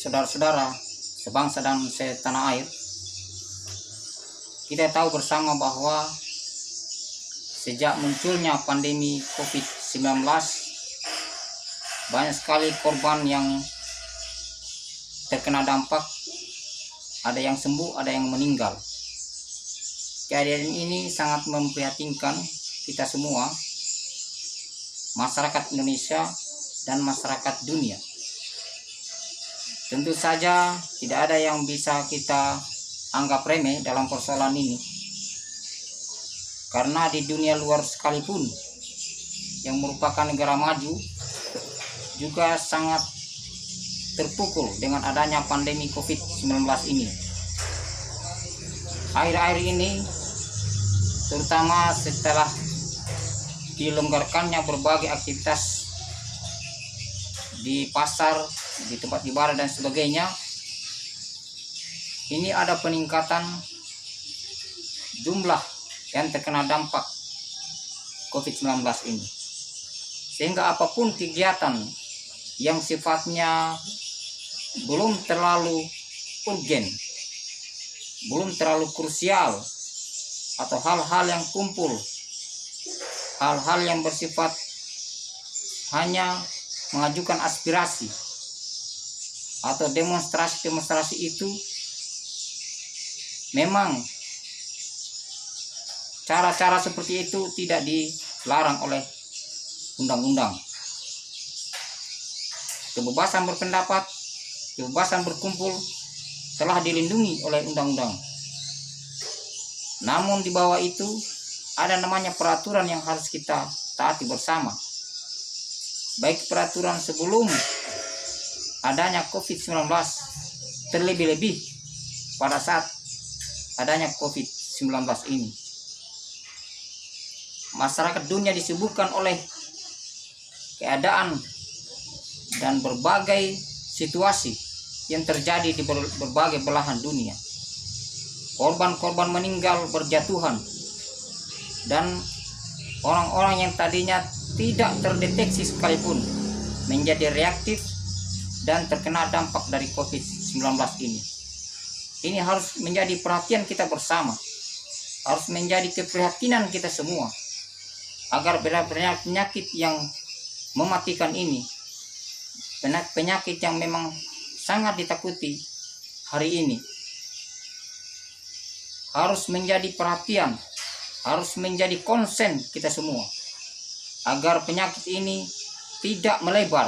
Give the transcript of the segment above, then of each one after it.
saudara-saudara sebangsa dan setanah air, kita tahu bersama bahwa sejak munculnya pandemi COVID-19, banyak sekali korban yang terkena dampak, ada yang sembuh, ada yang meninggal. Kejadian ini sangat memprihatinkan kita semua, masyarakat Indonesia dan masyarakat dunia. Tentu saja tidak ada yang bisa kita anggap remeh dalam persoalan ini, karena di dunia luar sekalipun yang merupakan negara maju juga sangat terpukul dengan adanya pandemi COVID-19 ini. Akhir-akhir ini, terutama setelah dilonggarkannya berbagai aktivitas di pasar, di tempat ibadah dan sebagainya, ini ada peningkatan jumlah yang terkena dampak COVID-19 ini. Sehingga apapun kegiatan yang sifatnya belum terlalu urgen, belum terlalu krusial, atau hal-hal yang kumpul, hal-hal yang bersifat hanya mengajukan aspirasi atau demonstrasi-demonstrasi itu, memang cara-cara seperti itu tidak dilarang oleh undang-undang. Kebebasan berpendapat, kebebasan berkumpul telah dilindungi oleh undang-undang. Namun di bawah itu ada namanya peraturan yang harus kita taati bersama. Baik peraturan sebelum adanya COVID-19, terlebih-lebih pada saat adanya COVID-19 ini. Masyarakat dunia disibukkan oleh keadaan dan berbagai situasi yang terjadi di berbagai belahan dunia. Korban-korban meninggal berjatuhan, dan orang-orang yang tadinya tidak terdeteksi sekalipun menjadi reaktif dan terkena dampak dari COVID-19 ini. Ini harus menjadi perhatian kita bersama, harus menjadi keprihatinan kita semua, agar penyakit yang mematikan ini, penyakit yang memang sangat ditakuti hari ini, harus menjadi perhatian, harus menjadi konsen kita semua, agar penyakit ini tidak melebar,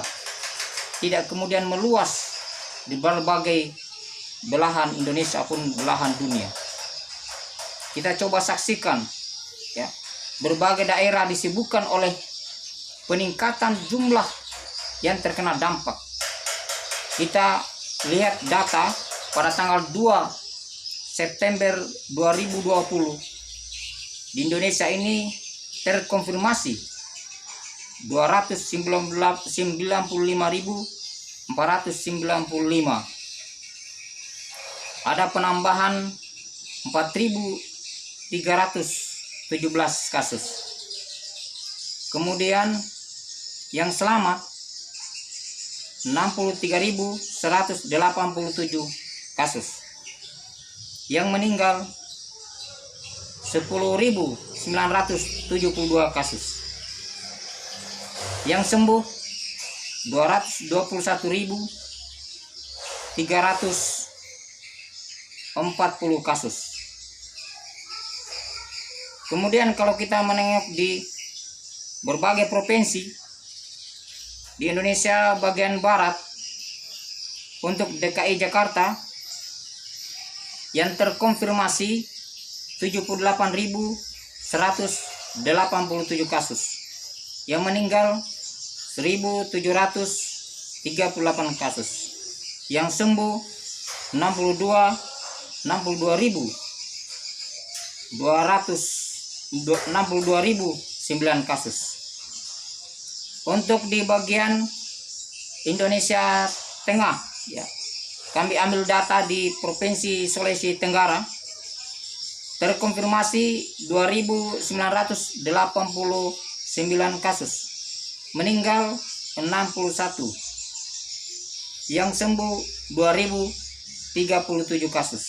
tidak kemudian meluas di berbagai belahan Indonesia pun belahan dunia. Kita coba saksikan, ya, berbagai daerah disibukkan oleh peningkatan jumlah yang terkena dampak. Kita lihat data pada tanggal 2 September 2020 di Indonesia ini terkonfirmasi 295.495. Ada penambahan 4.317 kasus. Kemudian yang selamat 63.187 kasus. Yang meninggal 10.972 kasus. Yang sembuh 221.340 kasus. Kemudian kalau kita menengok di berbagai provinsi di Indonesia bagian barat, untuk DKI Jakarta yang terkonfirmasi 78.187 kasus, yang meninggal 1.738 kasus, yang sembuh 62.9 kasus. Untuk di bagian Indonesia Tengah, ya, kami ambil data di Provinsi Sulawesi Tenggara, terkonfirmasi 2.989 kasus, meninggal 61, yang sembuh 2037 kasus.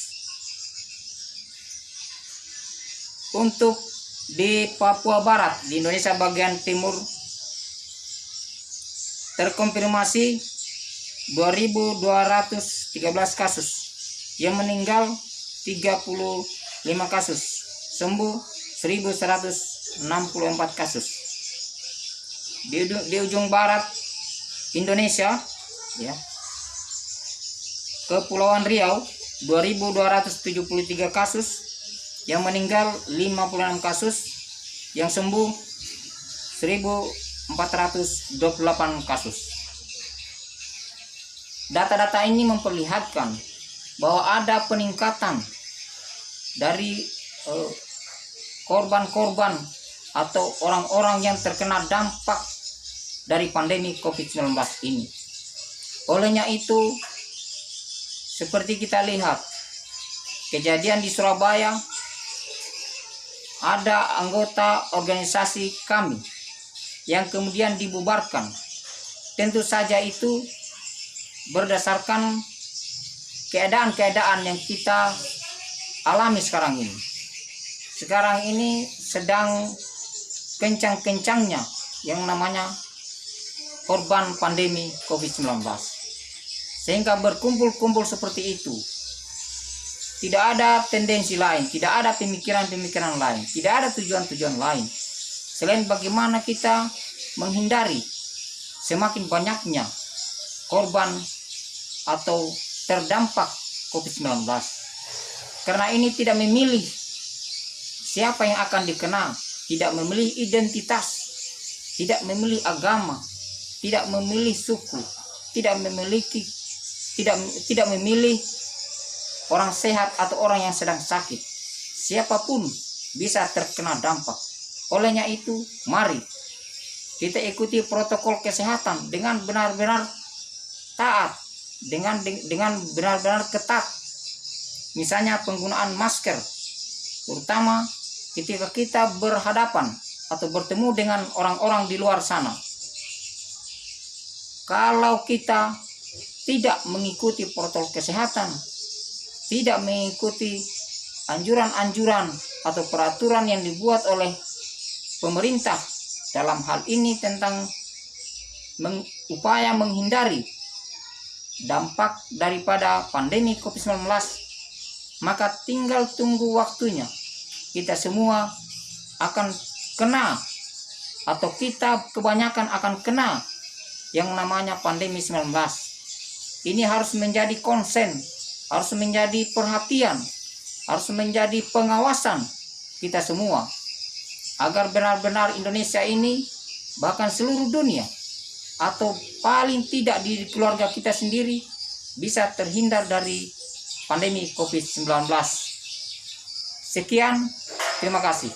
Untuk di Papua Barat, di Indonesia bagian timur, terkonfirmasi 2213 kasus, yang meninggal 35 kasus, sembuh 1164 kasus. Di ujung barat Indonesia, ya, Kepulauan Riau 2273 kasus, yang meninggal 56 kasus, yang sembuh 1428 kasus. Data-data ini memperlihatkan bahwa ada peningkatan dari korban-korban atau orang-orang yang terkena dampak dari pandemi COVID-19 ini. Olehnya itu, seperti kita lihat kejadian di Surabaya, ada anggota organisasi kami yang kemudian dibubarkan. Tentu saja itu berdasarkan keadaan-keadaan yang kita alami sekarang ini. Sekarang ini sedang kencang-kencangnya yang namanya korban pandemi COVID-19. Sehingga berkumpul-kumpul seperti itu. Tidak ada tendensi lain, tidak ada pemikiran-pemikiran lain, tidak ada tujuan-tujuan lain. Selain bagaimana kita menghindari semakin banyaknya korban atau terdampak COVID-19. Karena ini tidak memilih siapa yang akan dikena, tidak memilih identitas, tidak memilih agama, tidak memilih suku, tidak memilih orang sehat atau orang yang sedang sakit. Siapapun bisa terkena dampak. Olehnya itu, mari kita ikuti protokol kesehatan dengan benar-benar taat, dengan benar-benar ketat. Misalnya penggunaan masker, terutama ketika kita berhadapan atau bertemu dengan orang-orang di luar sana. Kalau kita tidak mengikuti protokol kesehatan, tidak mengikuti anjuran-anjuran atau peraturan yang dibuat oleh pemerintah dalam hal ini tentang upaya menghindari dampak daripada pandemi COVID-19, maka tinggal tunggu waktunya kita semua akan kena, atau kita kebanyakan akan kena yang namanya pandemi 19. Ini harus menjadi konsen, harus menjadi perhatian, harus menjadi pengawasan kita semua, agar benar-benar Indonesia ini, bahkan seluruh dunia, atau paling tidak di keluarga kita sendiri, bisa terhindar dari pandemi COVID-19. Sekian, terima kasih.